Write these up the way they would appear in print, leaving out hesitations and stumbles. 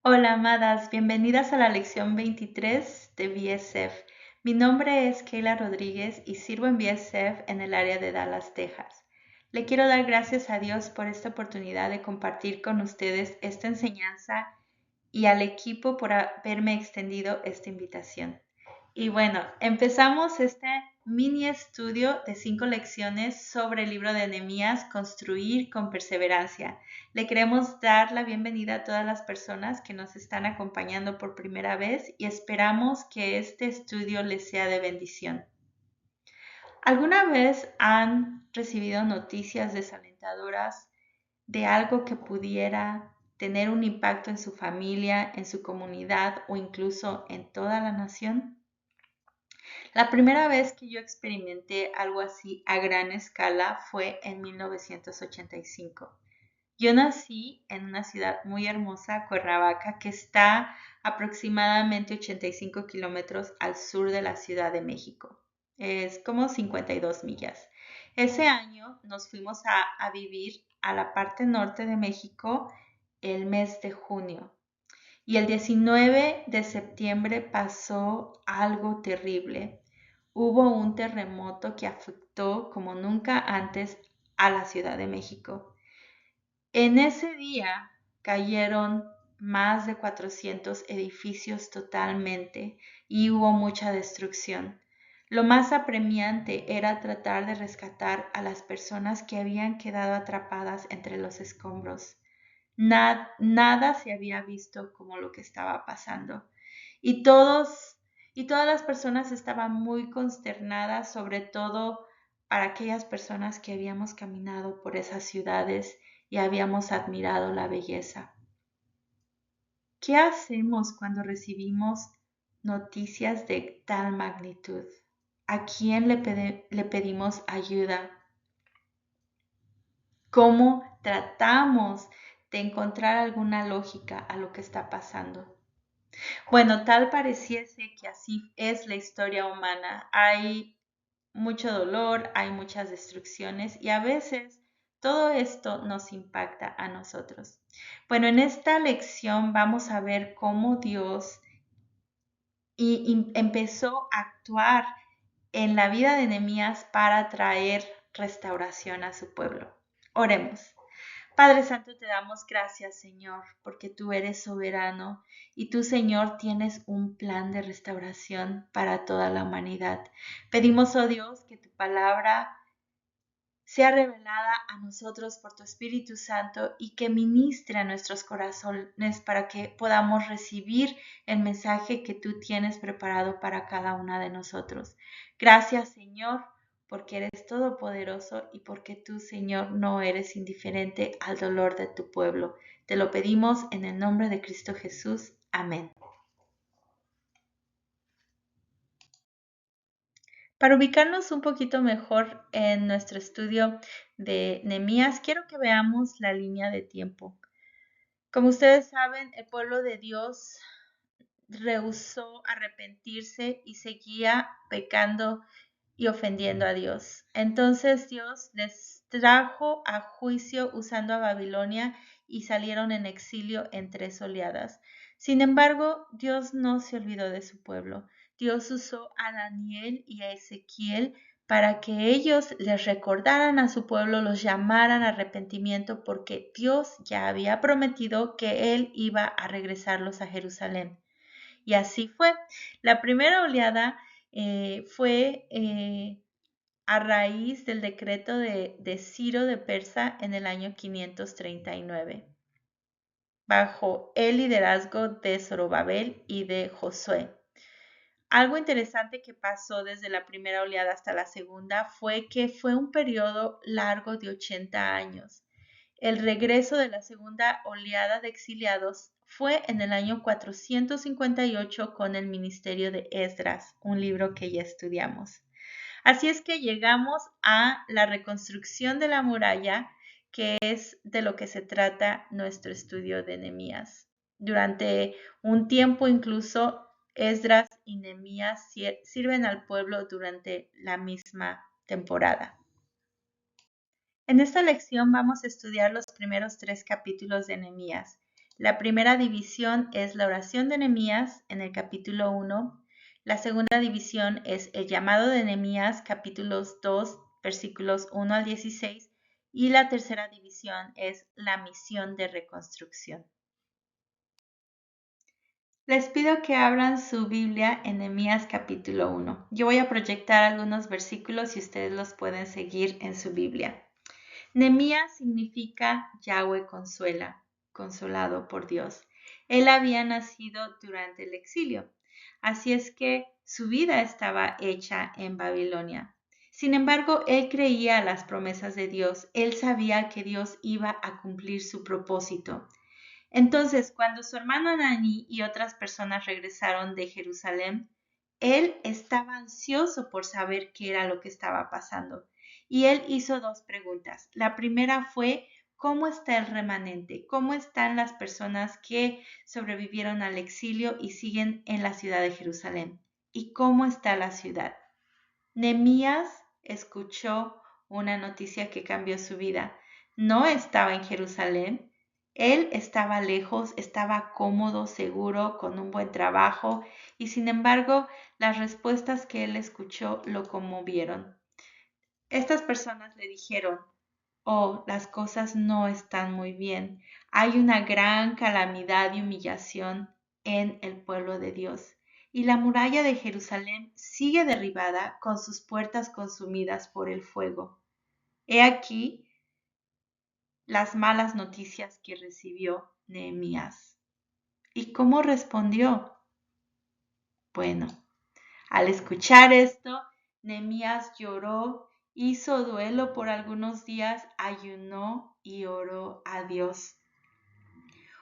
Hola, amadas, bienvenidas a la lección 23 de BSF. Mi nombre es Keila Rodríguez y sirvo en BSF en el área de Dallas, Texas. Le quiero dar gracias a Dios por esta oportunidad de compartir con ustedes esta enseñanza y al equipo por haberme extendido esta invitación. Y bueno, empezamos este mini estudio de 5 lecciones sobre el libro de Nehemías, Construir con Perseverancia. Le queremos dar la bienvenida a todas las personas que nos están acompañando por primera vez y esperamos que este estudio les sea de bendición. ¿Alguna vez han recibido noticias desalentadoras de algo que pudiera tener un impacto en su familia, en su comunidad o incluso en toda la nación? La primera vez que yo experimenté algo así a gran escala fue en 1985. Yo nací en una ciudad muy hermosa, Cuernavaca, que está aproximadamente 85 kilómetros al sur de la Ciudad de México. Es como 52 millas. Ese año nos fuimos a vivir a la parte norte de México el mes de junio. Y el 19 de septiembre pasó algo terrible. Hubo un terremoto que afectó como nunca antes a la Ciudad de México. En ese día cayeron más de 400 edificios totalmente y hubo mucha destrucción. Lo más apremiante era tratar de rescatar a las personas que habían quedado atrapadas entre los escombros. Nada se había visto como lo que estaba pasando. Y todas las personas estaban muy consternadas, sobre todo para aquellas personas que habíamos caminado por esas ciudades y habíamos admirado la belleza. ¿Qué hacemos cuando recibimos noticias de tal magnitud? ¿A quién le pedimos ayuda? ¿Cómo tratamos de encontrar alguna lógica a lo que está pasando? Bueno, tal pareciese que así es la historia humana. Hay mucho dolor, hay muchas destrucciones y a veces todo esto nos impacta a nosotros. Bueno, en esta lección vamos a ver cómo Dios empezó a actuar en la vida de Nehemías para traer restauración a su pueblo. Oremos. Padre Santo, te damos gracias, Señor, porque tú eres soberano y tú, Señor, tienes un plan de restauración para toda la humanidad. Pedimos, oh Dios, que tu palabra sea revelada a nosotros por tu Espíritu Santo y que ministre a nuestros corazones para que podamos recibir el mensaje que tú tienes preparado para cada una de nosotros. Gracias, Señor, porque eres todopoderoso y porque tú, Señor, no eres indiferente al dolor de tu pueblo. Te lo pedimos en el nombre de Cristo Jesús. Amén. Para ubicarnos un poquito mejor en nuestro estudio de Nehemías, quiero que veamos la línea de tiempo. Como ustedes saben, el pueblo de Dios rehusó arrepentirse y seguía pecando y ofendiendo a Dios. Entonces Dios les trajo a juicio usando a Babilonia y salieron en exilio en 3 oleadas. Sin embargo, Dios no se olvidó de su pueblo. Dios usó a Daniel y a Ezequiel para que ellos les recordaran a su pueblo, los llamaran a arrepentimiento, porque Dios ya había prometido que Él iba a regresarlos a Jerusalén. Y así fue. La primera oleada fue a raíz del decreto de Ciro de Persa en el año 539, bajo el liderazgo de Zorobabel y de Josué. Algo interesante que pasó desde la primera oleada hasta la segunda fue que fue un periodo largo de 80 años. El regreso de la segunda oleada de exiliados fue en el año 458 con el ministerio de Esdras, un libro que ya estudiamos. Así es que llegamos a la reconstrucción de la muralla, que es de lo que se trata nuestro estudio de Nehemías. Durante un tiempo incluso Esdras y Nehemías sirven al pueblo durante la misma temporada. En esta lección vamos a estudiar los primeros 3 capítulos de Nehemías. La primera división es la oración de Nehemías en el capítulo 1. La segunda división es el llamado de Nehemías, capítulos 2, versículos 1 al 16. Y la tercera división es la misión de reconstrucción. Les pido que abran su Biblia en Nehemías capítulo 1. Yo voy a proyectar algunos versículos y ustedes los pueden seguir en su Biblia. Nehemías significa Yahweh consuela, consolado por Dios. Él había nacido durante el exilio, así es que su vida estaba hecha en Babilonia. Sin embargo, él creía las promesas de Dios. Él sabía que Dios iba a cumplir su propósito. Entonces, cuando su hermano Anani y otras personas regresaron de Jerusalén, él estaba ansioso por saber qué era lo que estaba pasando. Y él hizo dos preguntas. La primera fue, ¿cómo está el remanente? ¿Cómo están las personas que sobrevivieron al exilio y siguen en la ciudad de Jerusalén? ¿Y cómo está la ciudad? Nehemías escuchó una noticia que cambió su vida. No estaba en Jerusalén, él estaba lejos, estaba cómodo, seguro, con un buen trabajo, y sin embargo, las respuestas que él escuchó lo conmovieron. Estas personas le dijeron, oh, las cosas no están muy bien. Hay una gran calamidad y humillación en el pueblo de Dios. Y la muralla de Jerusalén sigue derribada con sus puertas consumidas por el fuego. He aquí las malas noticias que recibió Nehemías. ¿Y cómo respondió? Bueno, al escuchar esto, Nehemías lloró, hizo duelo por algunos días, ayunó y oró a Dios.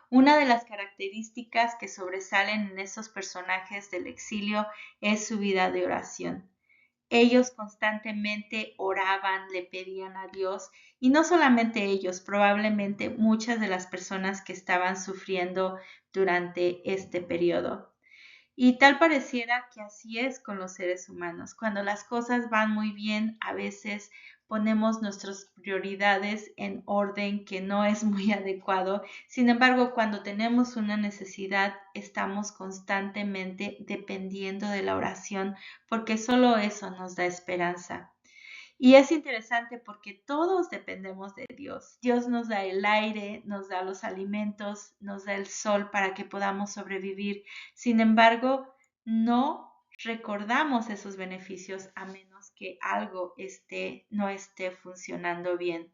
Una de las características que sobresalen en esos personajes del exilio es su vida de oración. Ellos constantemente oraban, le pedían a Dios, y no solamente ellos, probablemente muchas de las personas que estaban sufriendo durante este periodo. Y tal pareciera que así es con los seres humanos. Cuando las cosas van muy bien, a veces ponemos nuestras prioridades en orden que no es muy adecuado. Sin embargo, cuando tenemos una necesidad, estamos constantemente dependiendo de la oración, porque solo eso nos da esperanza. Y es interesante porque todos dependemos de Dios. Dios nos da el aire, nos da los alimentos, nos da el sol para que podamos sobrevivir. Sin embargo, no recordamos esos beneficios a menos que algo no esté funcionando bien.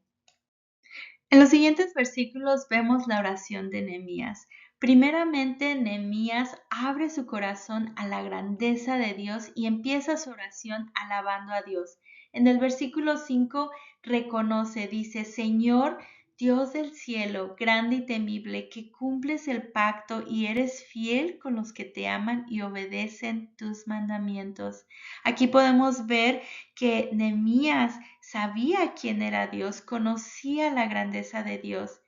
En los siguientes versículos vemos la oración de Nehemías. Primeramente, Nehemías abre su corazón a la grandeza de Dios y empieza su oración alabando a Dios. En el versículo 5 reconoce, dice, Señor, Dios del cielo, grande y temible, que cumples el pacto y eres fiel con los que te aman y obedecen tus mandamientos. Aquí podemos ver que Nehemías sabía quién era Dios, conocía la grandeza de Dios.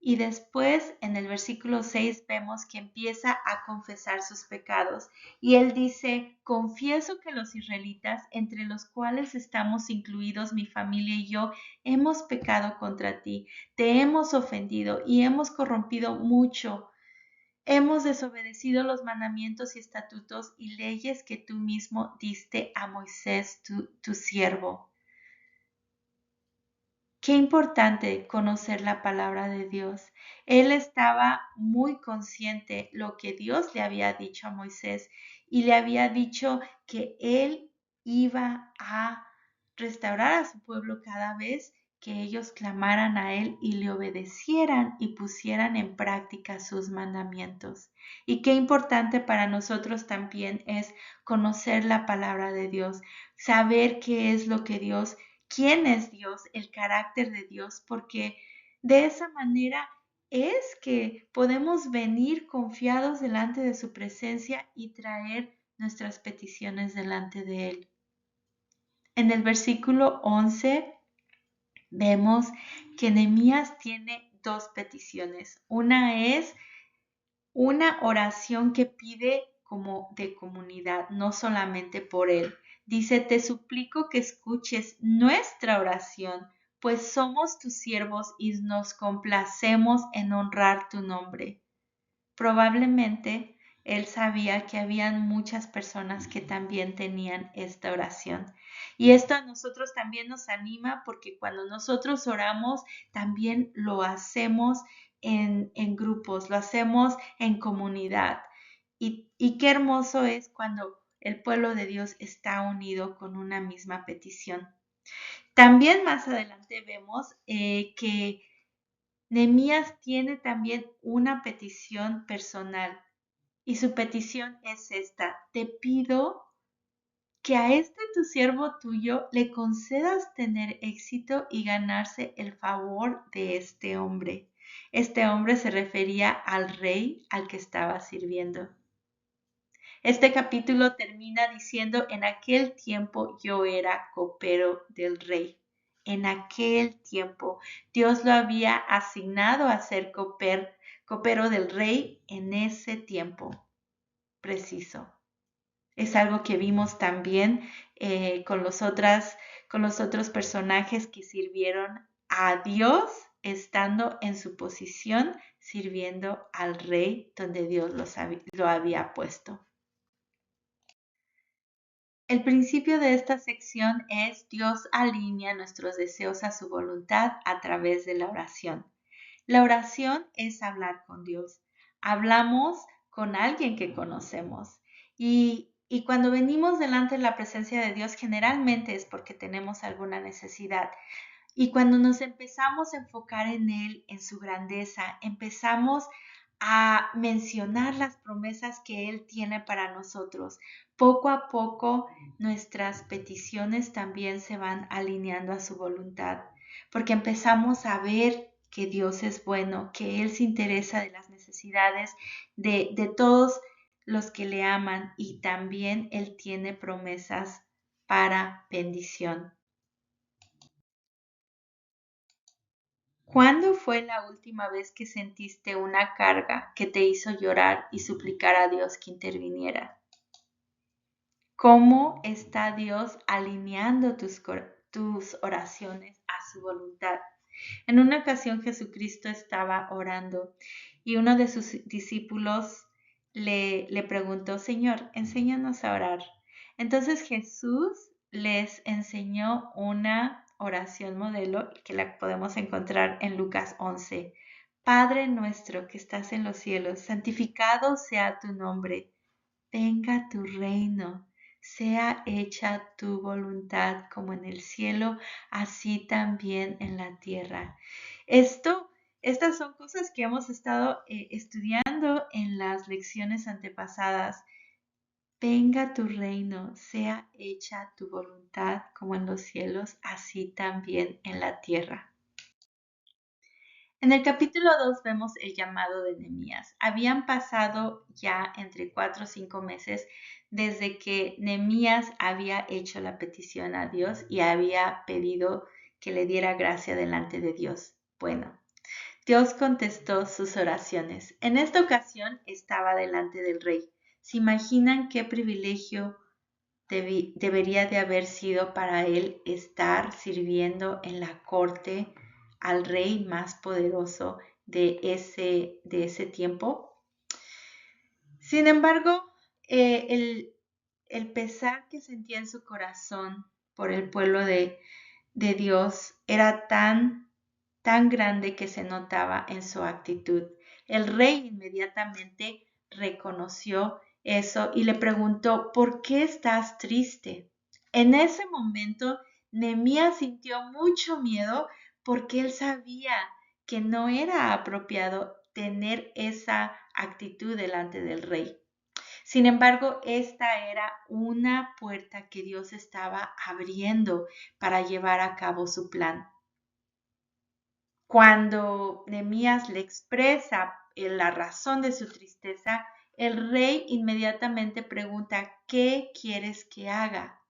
Y después en el versículo 6 vemos que empieza a confesar sus pecados. Y él dice, confieso que los israelitas, entre los cuales estamos incluidos mi familia y yo, hemos pecado contra ti, te hemos ofendido y hemos corrompido mucho. Hemos desobedecido los mandamientos y estatutos y leyes que tú mismo diste a Moisés, tu siervo. Qué importante conocer la palabra de Dios. Él estaba muy consciente lo que Dios le había dicho a Moisés y le había dicho que él iba a restaurar a su pueblo cada vez que ellos clamaran a él y le obedecieran y pusieran en práctica sus mandamientos. Y qué importante para nosotros también es conocer la palabra de Dios, saber qué es lo que Dios, quién es Dios, el carácter de Dios, porque de esa manera es que podemos venir confiados delante de su presencia y traer nuestras peticiones delante de Él. En el versículo 11 vemos que Nehemías tiene dos peticiones. Una es una oración que pide como de comunidad, no solamente por él. Dice, te suplico que escuches nuestra oración, pues somos tus siervos y nos complacemos en honrar tu nombre. Probablemente él sabía que habían muchas personas que también tenían esta oración. Y esto a nosotros también nos anima porque cuando nosotros oramos, también lo hacemos en grupos, lo hacemos en comunidad. Y qué hermoso es cuando el pueblo de Dios está unido con una misma petición. También más adelante vemos que Nehemías tiene también una petición personal y su petición es esta: te pido que a este tu siervo tuyo le concedas tener éxito y ganarse el favor de este hombre. Este hombre se refería al rey al que estaba sirviendo. Este capítulo termina diciendo: en aquel tiempo yo era copero del rey. En aquel tiempo Dios lo había asignado a ser copero del rey en ese tiempo preciso. Es algo que vimos también con los otros personajes que sirvieron a Dios estando en su posición, sirviendo al rey donde Dios lo había puesto. El principio de esta sección es: Dios alinea nuestros deseos a su voluntad a través de la oración. La oración es hablar con Dios. Hablamos con alguien que conocemos. Y cuando venimos delante de la presencia de Dios, generalmente es porque tenemos alguna necesidad. Y cuando nos empezamos a enfocar en Él, en su grandeza, empezamos a mencionar las promesas que Él tiene para nosotros. Poco a poco nuestras peticiones también se van alineando a su voluntad, porque empezamos a ver que Dios es bueno, que Él se interesa de las necesidades de todos los que le aman, y también Él tiene promesas para bendición. ¿Cuándo fue la última vez que sentiste una carga que te hizo llorar y suplicar a Dios que interviniera? ¿Cómo está Dios alineando tus oraciones a su voluntad? En una ocasión Jesucristo estaba orando y uno de sus discípulos le preguntó: Señor, enséñanos a orar. Entonces Jesús les enseñó una oración modelo que la podemos encontrar en Lucas 11. Padre nuestro que estás en los cielos, santificado sea tu nombre. Venga tu reino. Sea hecha tu voluntad como en el cielo, así también en la tierra. Estas son cosas que hemos estado estudiando en las lecciones antepasadas. Venga tu reino, sea hecha tu voluntad como en los cielos, así también en la tierra. En el capítulo 2 vemos el llamado de Nehemías. Habían pasado ya entre 4 o 5 meses desde que Nehemías había hecho la petición a Dios y había pedido que le diera gracia delante de Dios. Bueno, Dios contestó sus oraciones. En esta ocasión estaba delante del rey. ¿Se imaginan qué privilegio debería de haber sido para él estar sirviendo en la corte al rey más poderoso de ese tiempo? Sin embargo, el pesar que sentía en su corazón por el pueblo de Dios era tan grande que se notaba en su actitud. El rey inmediatamente reconoció eso y le preguntó: ¿por qué estás triste? En ese momento, Nehemías sintió mucho miedo porque él sabía que no era apropiado tener esa actitud delante del rey. Sin embargo, esta era una puerta que Dios estaba abriendo para llevar a cabo su plan. Cuando Nehemías le expresa la razón de su tristeza, el rey inmediatamente pregunta: ¿qué quieres que haga?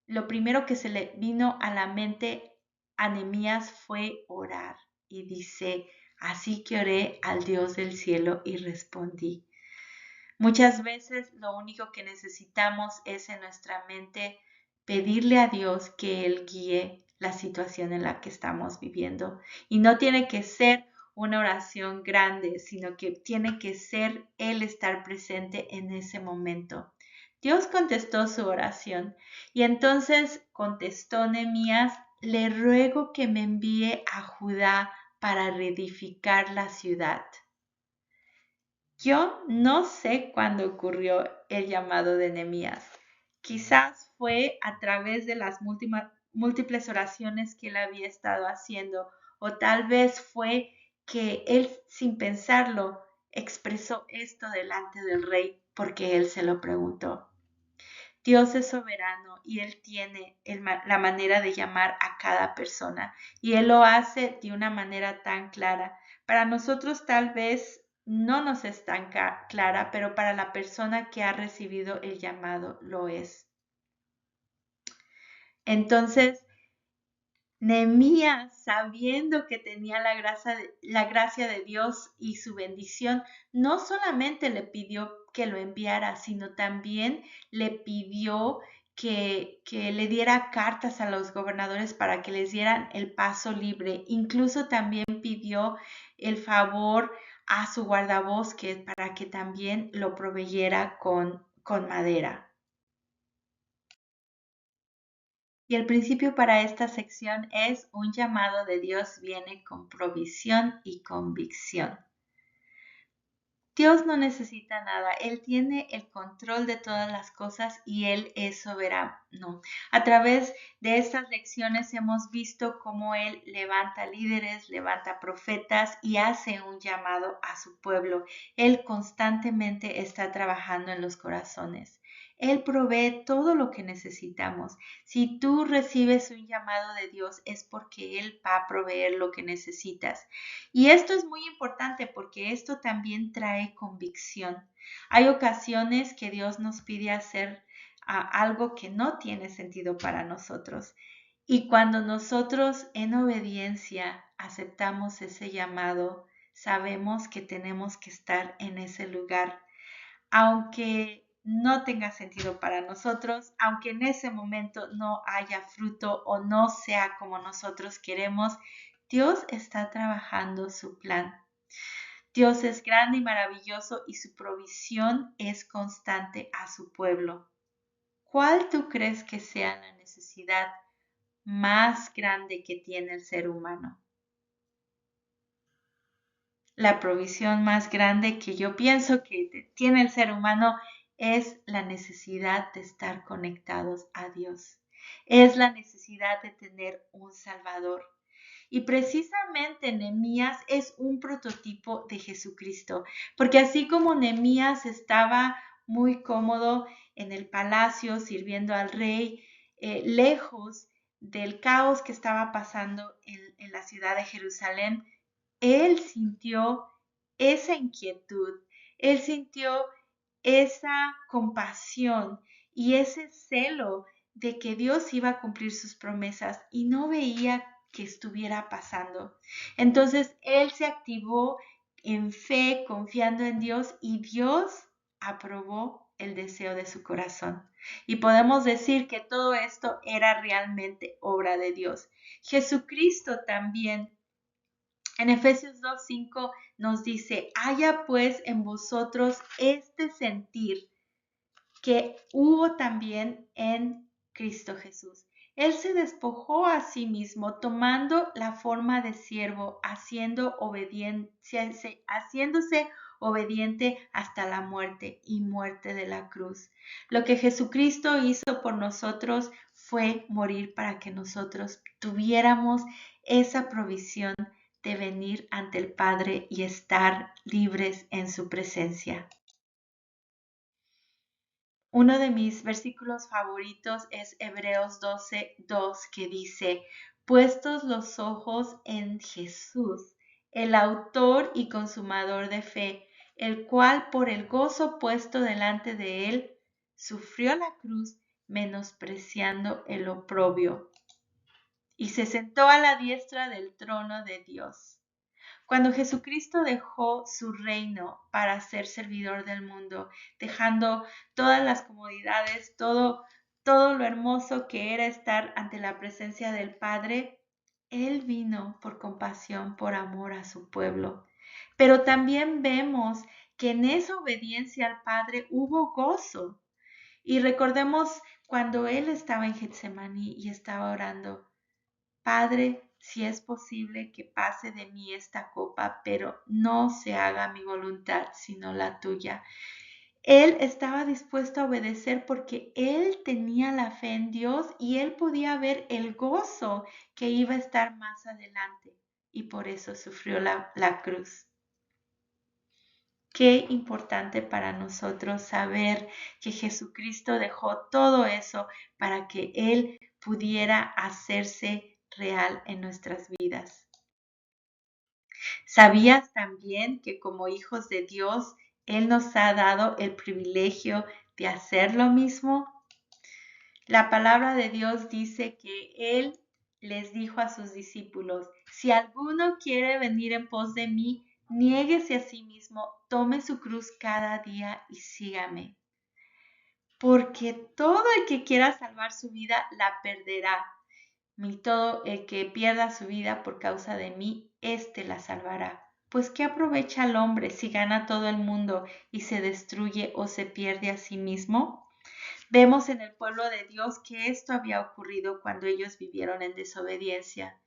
Lo primero que se le vino a la mente a Nehemías fue orar, y dice: así que oré al Dios del cielo y respondí. Muchas veces lo único que necesitamos es en nuestra mente pedirle a Dios que Él guíe la situación en la que estamos viviendo. Y no tiene que ser una oración grande, sino que tiene que ser Él estar presente en ese momento. Dios contestó su oración y entonces contestó Nehemías: le ruego que me envíe a Judá para reedificar la ciudad. Yo no sé cuándo ocurrió el llamado de Nehemías. Quizás fue a través de las múltiples oraciones que él había estado haciendo, o tal vez fue que él, sin pensarlo, expresó esto delante del rey porque él se lo preguntó. Dios es soberano y Él tiene la manera de llamar a cada persona y Él lo hace de una manera tan clara. Para nosotros tal vez no nos es tan clara, pero para la persona que ha recibido el llamado lo es. Entonces, Nehemías, sabiendo que tenía la gracia de Dios y su bendición, no solamente le pidió que lo enviara, sino también le pidió que le diera cartas a los gobernadores para que les dieran el paso libre. Incluso también pidió el favor a su guardabosques para que también lo proveyera con madera. Y el principio para esta sección es: un llamado de Dios viene con provisión y convicción. Dios no necesita nada, Él tiene el control de todas las cosas y Él es soberano. A través de estas lecciones hemos visto cómo Él levanta líderes, levanta profetas y hace un llamado a su pueblo. Él constantemente está trabajando en los corazones. Él provee todo lo que necesitamos. Si tú recibes un llamado de Dios, es porque Él va a proveer lo que necesitas. Y esto es muy importante porque esto también trae convicción. Hay ocasiones que Dios nos pide hacer algo que no tiene sentido para nosotros. Y cuando nosotros en obediencia aceptamos ese llamado, sabemos que tenemos que estar en ese lugar, aunque no tenga sentido para nosotros, aunque en ese momento no haya fruto o no sea como nosotros queremos. Dios está trabajando su plan. Dios es grande y maravilloso y su provisión es constante a su pueblo. ¿Cuál tú crees que sea la necesidad más grande que tiene el ser humano? La provisión más grande que yo pienso que tiene el ser humano es la necesidad de estar conectados a Dios. Es la necesidad de tener un Salvador. Y precisamente Nehemías es un prototipo de Jesucristo, porque así como Nehemías estaba muy cómodo en el palacio sirviendo al rey, lejos del caos que estaba pasando en la ciudad de Jerusalén, él sintió esa inquietud, él sintió esa compasión y ese celo de que Dios iba a cumplir sus promesas y no veía que estuviera pasando. Entonces él se activó en fe, confiando en Dios, y Dios aprobó el deseo de su corazón. Y podemos decir que todo esto era realmente obra de Dios. Jesucristo también en Efesios 2:5 nos dice: haya pues en vosotros este sentir que hubo también en Cristo Jesús. Él se despojó a sí mismo, tomando la forma de siervo, haciéndose obediente hasta la muerte y muerte de la cruz. Lo que Jesucristo hizo por nosotros fue morir para que nosotros tuviéramos esa provisión de venir ante el Padre y estar libres en su presencia. Uno de mis versículos favoritos es Hebreos 12:2, que dice: puestos los ojos en Jesús, el autor y consumador de fe, el cual por el gozo puesto delante de él, sufrió la cruz, menospreciando el oprobio, y se sentó a la diestra del trono de Dios. Cuando Jesucristo dejó su reino para ser servidor del mundo, dejando todas las comodidades, todo lo hermoso que era estar ante la presencia del Padre, Él vino por compasión, por amor a su pueblo. Pero también vemos que en esa obediencia al Padre hubo gozo. Y recordemos cuando Él estaba en Getsemaní y estaba orando, Padre, si es posible que pase de mí esta copa, pero no se haga mi voluntad, sino la tuya. Él estaba dispuesto a obedecer porque él tenía la fe en Dios y él podía ver el gozo que iba a estar más adelante y por eso sufrió la cruz. Qué importante para nosotros saber que Jesucristo dejó todo eso para que Él pudiera hacerse real en nuestras vidas. ¿Sabías también que como hijos de Dios, Él nos ha dado el privilegio de hacer lo mismo? La palabra de Dios dice que Él les dijo a sus discípulos, si alguno quiere venir en pos de mí, niéguese a sí mismo, tome su cruz cada día y sígame. Porque todo el que quiera salvar su vida la perderá. Y todo el que pierda su vida por causa de mí, éste la salvará. Pues ¿qué aprovecha el hombre si gana todo el mundo y se destruye o se pierde a sí mismo? Vemos en el pueblo de Dios que esto había ocurrido cuando ellos vivieron en desobediencia.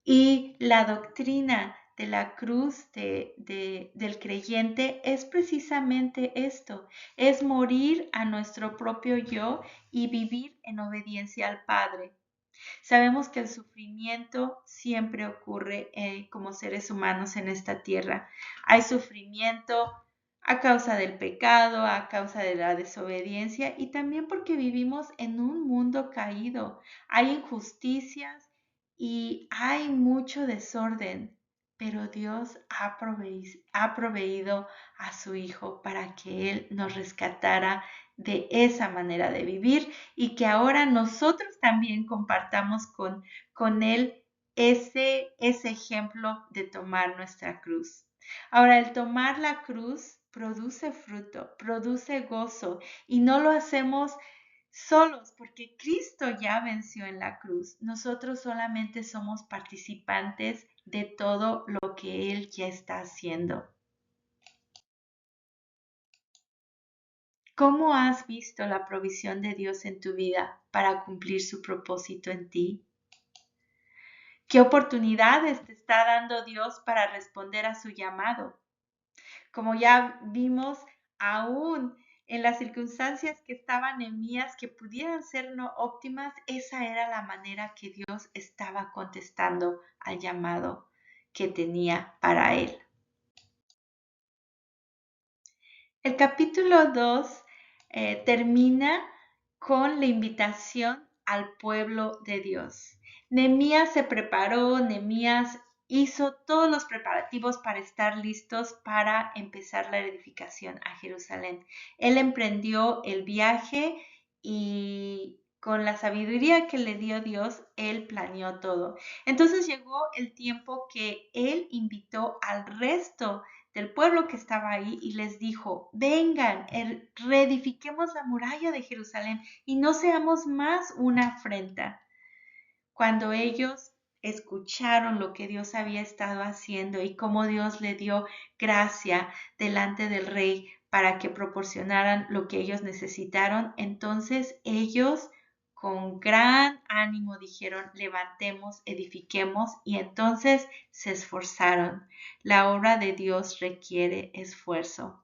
Y la doctrina de la cruz del creyente es precisamente esto, es morir a nuestro propio yo y vivir en obediencia al Padre. Sabemos que el sufrimiento siempre ocurre como seres humanos en esta tierra. Hay sufrimiento a causa del pecado, a causa de la desobediencia y también porque vivimos en un mundo caído. Hay injusticias y hay mucho desorden, pero Dios ha proveído a su Hijo para que Él nos rescatara de esa manera de vivir y que ahora nosotros también compartamos con Él ese ejemplo de tomar nuestra cruz. Ahora, el tomar la cruz produce fruto, produce gozo y no lo hacemos solos porque Cristo ya venció en la cruz. Nosotros solamente somos participantes de todo lo que Él ya está haciendo. ¿Cómo has visto la provisión de Dios en tu vida para cumplir su propósito en ti? ¿Qué oportunidades te está dando Dios para responder a su llamado? Como ya vimos, aún en las circunstancias que estaban en mías, que pudieran ser no óptimas, esa era la manera que Dios estaba contestando al llamado que tenía para él. El capítulo 2 termina con la invitación al pueblo de Dios. Nehemías se preparó, Nehemías hizo todos los preparativos para estar listos para empezar la edificación a Jerusalén. Él emprendió el viaje y con la sabiduría que le dio Dios, él planeó todo. Entonces llegó el tiempo que él invitó al resto del pueblo que estaba ahí y les dijo, vengan, reedifiquemos la muralla de Jerusalén y no seamos más una afrenta. Cuando ellos escucharon lo que Dios había estado haciendo y cómo Dios le dio gracia delante del rey para que proporcionaran lo que ellos necesitaron, entonces ellos con gran ánimo dijeron, levantemos, edifiquemos, y entonces se esforzaron. La obra de Dios requiere esfuerzo.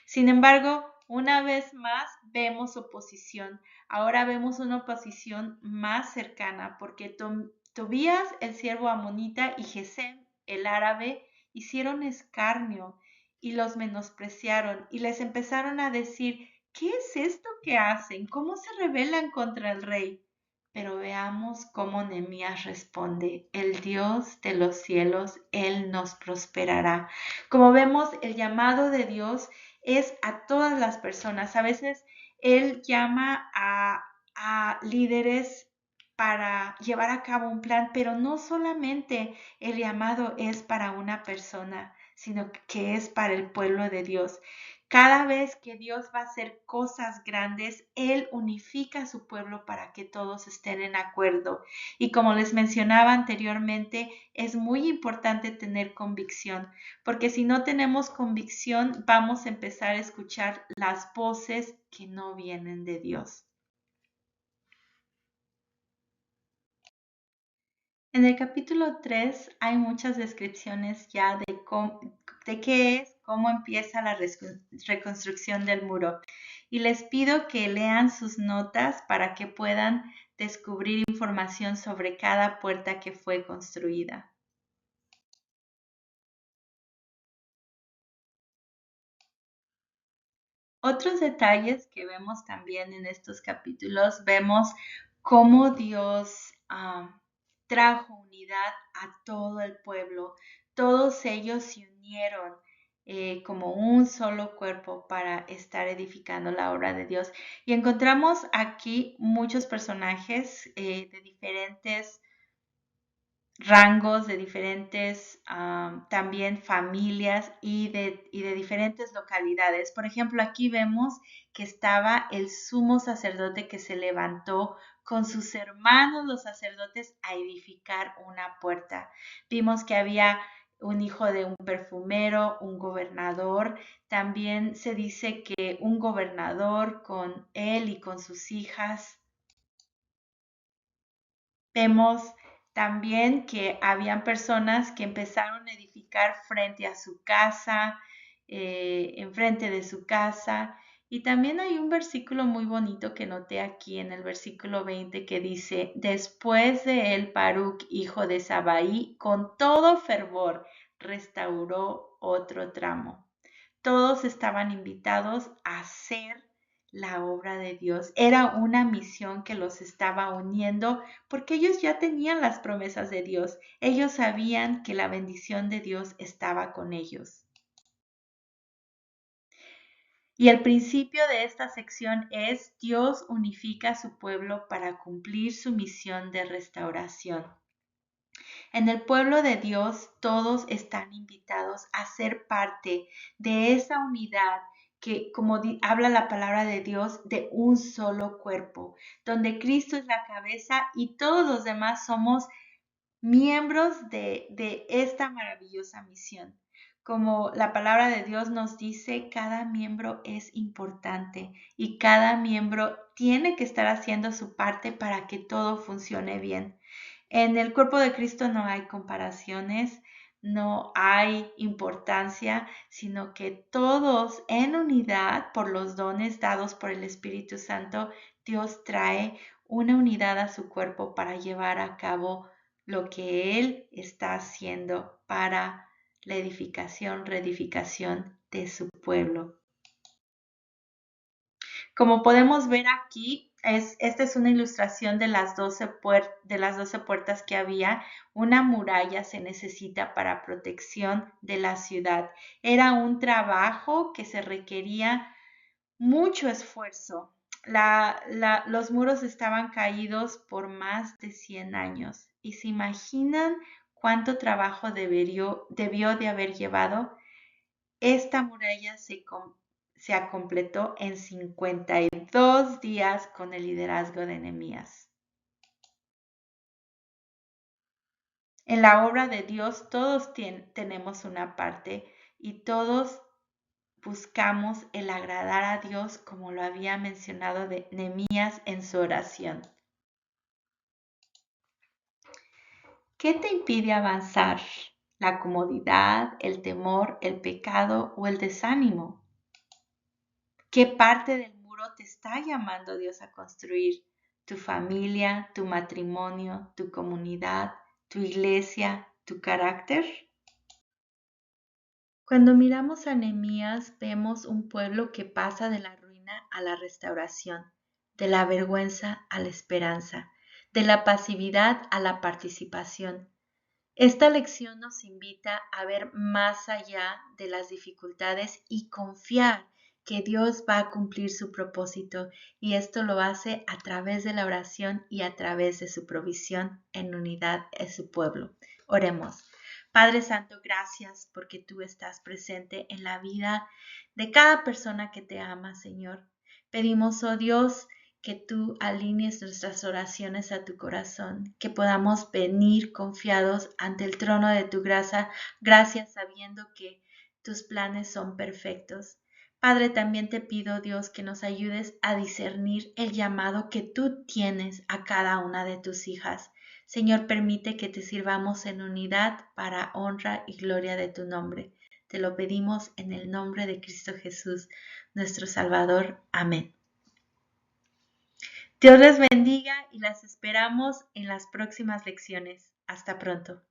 Sin embargo, una vez más vemos oposición. Ahora vemos una oposición más cercana porque Tobías, el siervo amonita, y Gesem, el árabe, hicieron escarnio y los menospreciaron y les empezaron a decir, ¿qué es esto que hacen? ¿Cómo se rebelan contra el rey? Pero veamos cómo Nehemías responde, el Dios de los cielos, Él nos prosperará. Como vemos, el llamado de Dios es a todas las personas. A veces Él llama a líderes para llevar a cabo un plan, pero no solamente el llamado es para una persona, sino que es para el pueblo de Dios. Cada vez que Dios va a hacer cosas grandes, Él unifica a su pueblo para que todos estén en acuerdo. Y como les mencionaba anteriormente, es muy importante tener convicción, porque si no tenemos convicción, vamos a empezar a escuchar las voces que no vienen de Dios. En el capítulo 3 hay muchas descripciones ya de qué es, cómo empieza la reconstrucción del muro. Y les pido que lean sus notas para que puedan descubrir información sobre cada puerta que fue construida. Otros detalles que vemos también en estos capítulos, vemos cómo Dios trajo unidad a todo el pueblo. Todos ellos se unieron como un solo cuerpo para estar edificando la obra de Dios. Y encontramos aquí muchos personajes de diferentes rangos, de diferentes también familias y de diferentes localidades. Por ejemplo, aquí vemos que estaba el sumo sacerdote que se levantó con sus hermanos los sacerdotes a edificar una puerta. Vimos que había un hijo de un perfumero, un gobernador. También se dice que un gobernador con él y con sus hijas. Vemos también que habían personas que empezaron a edificar frente a su casa, enfrente de su casa. Y también hay un versículo muy bonito que noté aquí en el versículo 20 que dice, después de él Baruc, hijo de Sabai, con todo fervor restauró otro tramo. Todos estaban invitados a hacer la obra de Dios. Era una misión que los estaba uniendo porque ellos ya tenían las promesas de Dios. Ellos sabían que la bendición de Dios estaba con ellos. Y el principio de esta sección es Dios unifica a su pueblo para cumplir su misión de restauración. En el pueblo de Dios todos están invitados a ser parte de esa unidad que, como habla la palabra de Dios, de un solo cuerpo, donde Cristo es la cabeza y todos los demás somos miembros de esta maravillosa misión. Como la palabra de Dios nos dice, cada miembro es importante y cada miembro tiene que estar haciendo su parte para que todo funcione bien. En el cuerpo de Cristo no hay comparaciones, no hay importancia, sino que todos en unidad por los dones dados por el Espíritu Santo, Dios trae una unidad a su cuerpo para llevar a cabo lo que Él está haciendo para la edificación, reedificación de su pueblo. Como podemos ver aquí, esta es una ilustración de las 12 puertas que había. Una muralla se necesita para protección de la ciudad. Era un trabajo que se requería mucho esfuerzo. Los muros estaban caídos por más de 100 años. ¿Y se imaginan cuánto trabajo debió de haber llevado? Esta muralla se completó en 52 días con el liderazgo de Nehemías. En la obra de Dios todos tenemos una parte y todos buscamos el agradar a Dios como lo había mencionado de Nehemías en su oración. ¿Qué te impide avanzar? ¿La comodidad, el temor, el pecado o el desánimo? ¿Qué parte del muro te está llamando Dios a construir? ¿Tu familia, tu matrimonio, tu comunidad, tu iglesia, tu carácter? Cuando miramos a Nehemías, vemos un pueblo que pasa de la ruina a la restauración, de la vergüenza a la esperanza, de la pasividad a la participación. Esta lección nos invita a ver más allá de las dificultades y confiar que Dios va a cumplir su propósito, y esto lo hace a través de la oración y a través de su provisión en unidad en su pueblo. Oremos. Padre Santo, gracias porque tú estás presente en la vida de cada persona que te ama, Señor. Pedimos, oh Dios, que tú alinees nuestras oraciones a tu corazón, que podamos venir confiados ante el trono de tu gracia sabiendo que tus planes son perfectos. Padre, también te pido, Dios, que nos ayudes a discernir el llamado que tú tienes a cada una de tus hijas. Señor, permite que te sirvamos en unidad para honra y gloria de tu nombre. Te lo pedimos en el nombre de Cristo Jesús, nuestro Salvador. Amén. Dios les bendiga y las esperamos en las próximas lecciones. Hasta pronto.